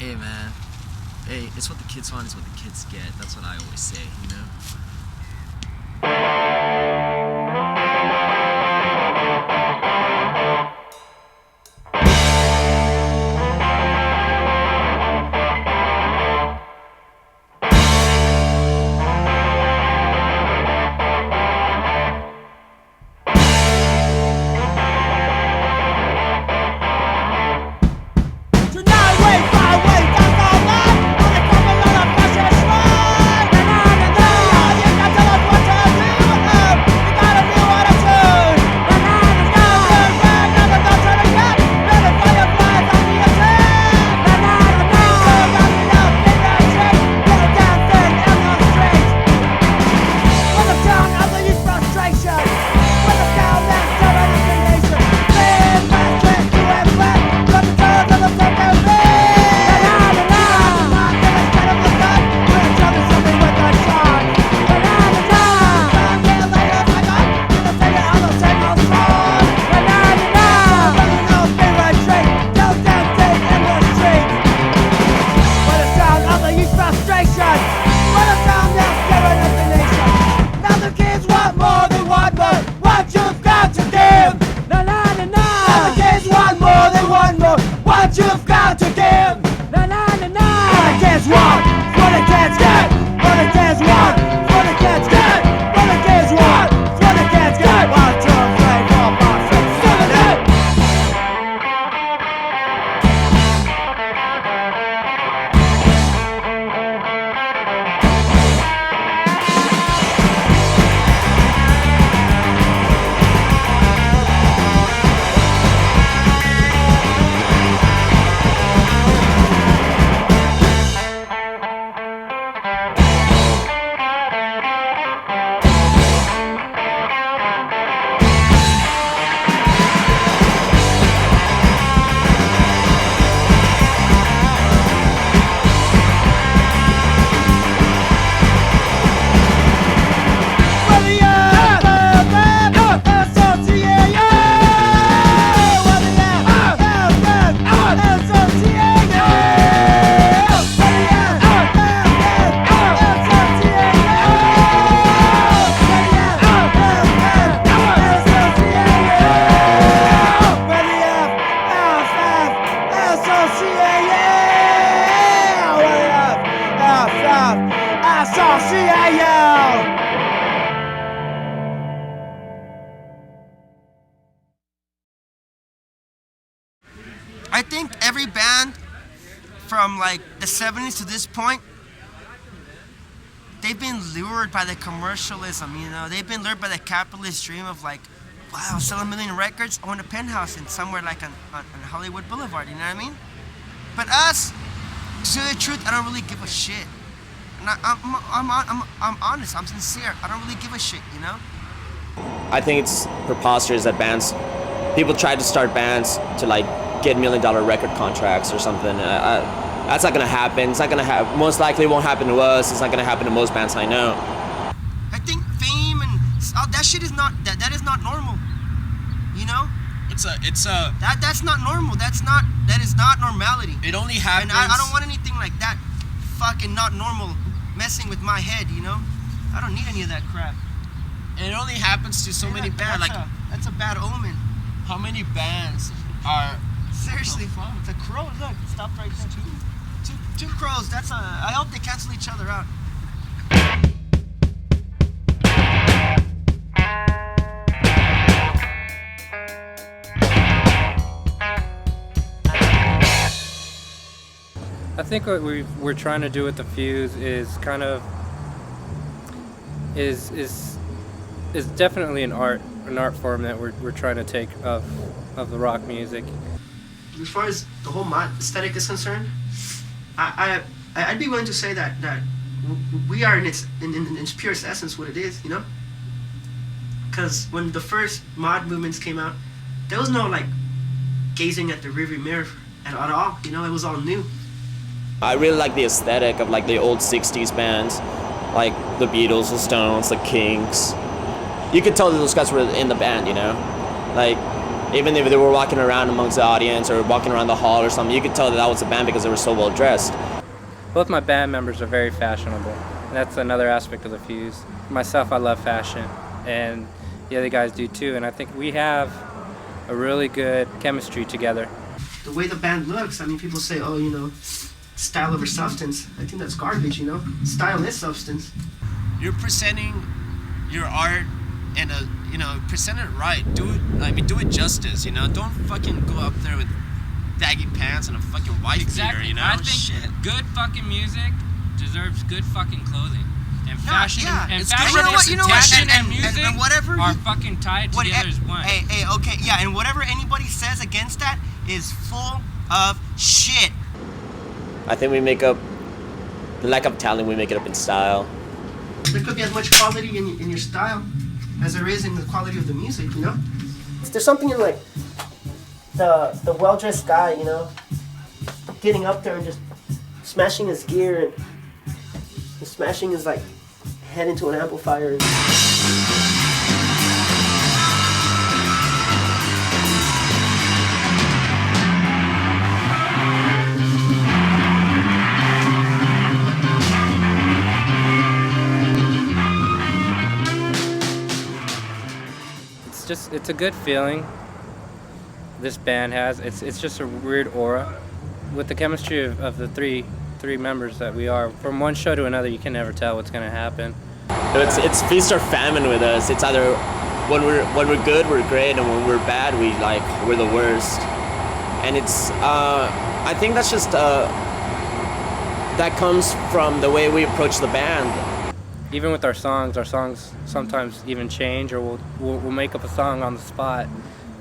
Hey, man. Hey, it's what the kids want, it's what the kids get. That's what I always say, you know? I think every band from like the 70s to this point, they've been lured by the commercialism, you know? They've been lured by the capitalist dream of like, wow, sell 1 million records, own a penthouse in somewhere like on Hollywood Boulevard, you know what I mean? But us, to tell you the truth, I don't really give a shit. And I'm honest, I'm sincere. I don't really give a shit, you know? I think it's preposterous that people try to start bands to like get $1 million record contracts or something. That's not gonna happen. It's not gonna happen. Most likely, it won't happen to us. It's not gonna happen to most bands I know. I think fame and that shit is not that is not normal. You know? That's not normal. That is not normality. It only happens. And I don't want anything like that. Fucking not normal, messing with my head. You know? I don't need any of that crap. And it only happens to so many bands. That's a bad omen. How many bands are? Seriously, it's a crow. Look, it stopped right there. Two crows. I hope they cancel each other out. I think what we're trying to do with the Fuse is kind of is definitely an art form that we're trying to take of the rock music. As far as the whole mod aesthetic is concerned, I'd be willing to say that we are in its purest essence what it is, you know? Because when the first mod movements came out, there was no like gazing at the rearview mirror at all, you know? It was all new. I really like the aesthetic of like the old 60s bands, like the Beatles, the Stones, the Kinks. You could tell that those guys were in the band, you know? Like, Even if they were walking around amongst the audience or walking around the hall or something, you could tell that that was a band because they were so well dressed. Both my band members are very fashionable. And that's another aspect of the Fuse. Myself, I love fashion, and the other guys do too. And I think we have a really good chemistry together. The way the band looks, I mean, people say, oh, you know, style over substance. I think that's garbage, you know? Style is substance. You're presenting your art and present it right. Do it justice, you know? Don't fucking go up there with baggy pants and a fucking white beater, you know? I think good fucking music deserves good fucking clothing. And fashion and music and whatever are fucking tied together as one. Hey, okay, yeah, and whatever anybody says against that is full of shit. I think we make up the lack of talent. We make it up in style. There could be as much quality in your style as there is in the quality of the music, you know? There's something in like the well-dressed guy, you know, getting up there and just smashing his gear and smashing his like head into an amplifier. It's a good feeling this band has. It's just a weird aura. With the chemistry of the three members that we are, from one show to another, you can never tell what's gonna happen. It's feast or famine with us. It's either when we're good, we're great, and when we're bad, we're the worst. And it's I think that's just that comes from the way we approach the band. Even with our songs sometimes even change, or we'll make up a song on the spot.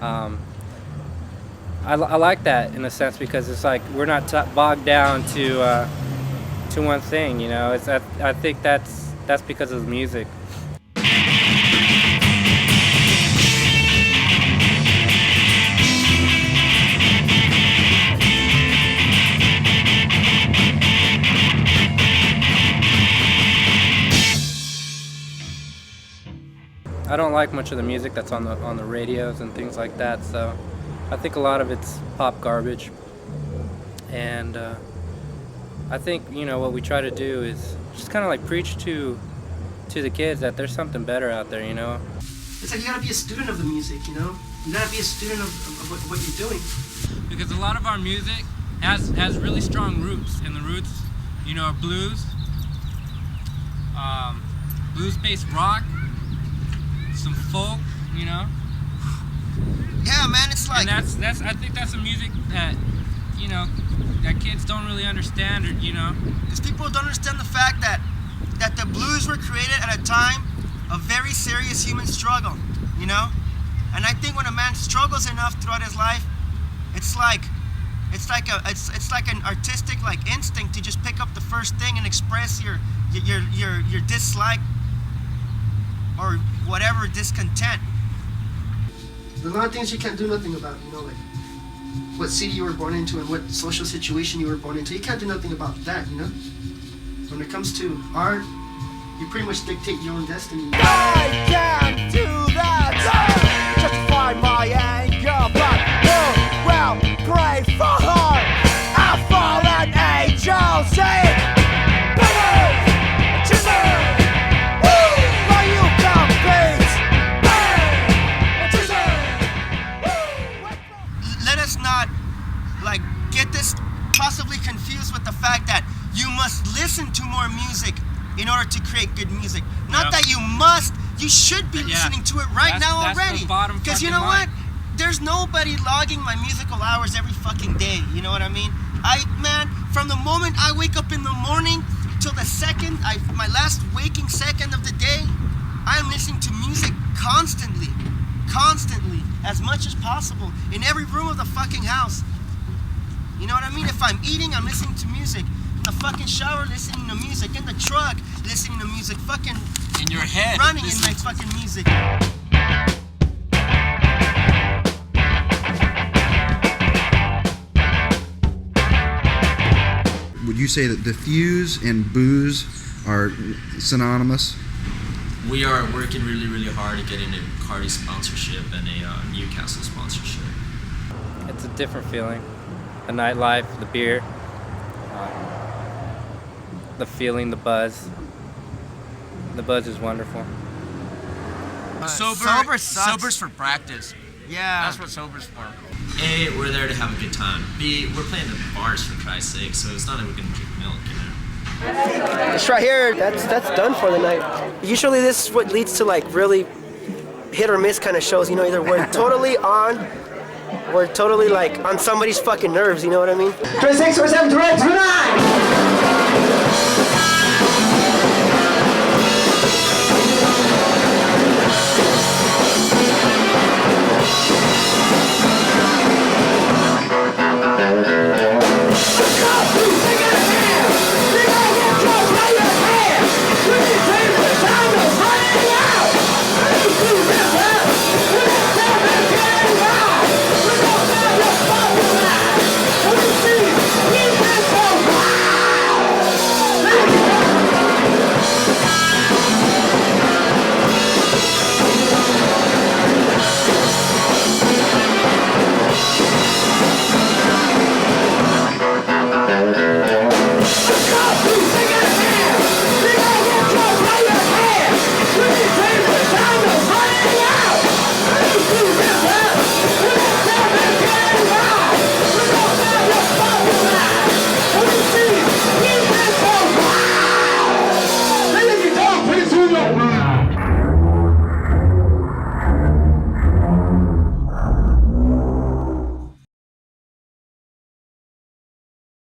I like that in a sense because it's like we're not bogged down to one thing, you know. I think that's because of the music. I don't like much of the music that's on the radios and things like that, so I think a lot of it's pop garbage. And I think, you know, what we try to do is just kind of like preach to the kids that there's something better out there, you know. It's like you gotta be a student of the music, you know. You gotta be a student of what you're doing. Because a lot of our music has really strong roots, and the roots, you know, are blues, blues-based rock, some folk, you know. Yeah, man, it's like. And that's I think that's a music that, you know, that kids don't really understand, or you know. Because people don't understand the fact that the blues were created at a time of very serious human struggle, you know. And I think when a man struggles enough throughout his life, it's like an artistic like instinct to just pick up the first thing and express your dislike or whatever discontent. There's a lot of things you can't do nothing about, you know, like what city you were born into and what social situation you were born into. You can't do nothing about that, you know. When it comes to art, you pretty much dictate your own destiny. I can't do that. Justify my anger, but who will pray for her? A fallen angel, say it. Let us not like get this possibly confused with the fact that you must listen to more music in order to create good music. Not that you must, you should be listening to it right now already. Because you know what? There's nobody logging my musical hours every fucking day. You know what I mean? Man, from the moment I wake up in the morning till the second, my last waking second of the day, I'm listening to music constantly, as much as possible, in every room of the fucking house. You know what I mean? If I'm eating, I'm listening to music. In the fucking shower, listening to music. In the truck, listening to music. Fucking in your head, running in my fucking music. Would you say that the Fuse and booze are synonymous? we are working really, really hard to get a Cardi sponsorship and a Newcastle sponsorship. It's a different feeling. The nightlife, the beer, the feeling, the buzz. The buzz is wonderful. Sober sucks. Sober's for practice. Yeah. That's what sober's for. A, we're there to have a good time. B, we're playing the bars for Christ's sake, so it's not like we're gonna drink milk, you know. This right here, that's done for the night. Usually this is what leads to like really hit or miss kind of shows, you know, either we're totally on, we're totally like on somebody's fucking nerves, you know what I mean? 2647 29!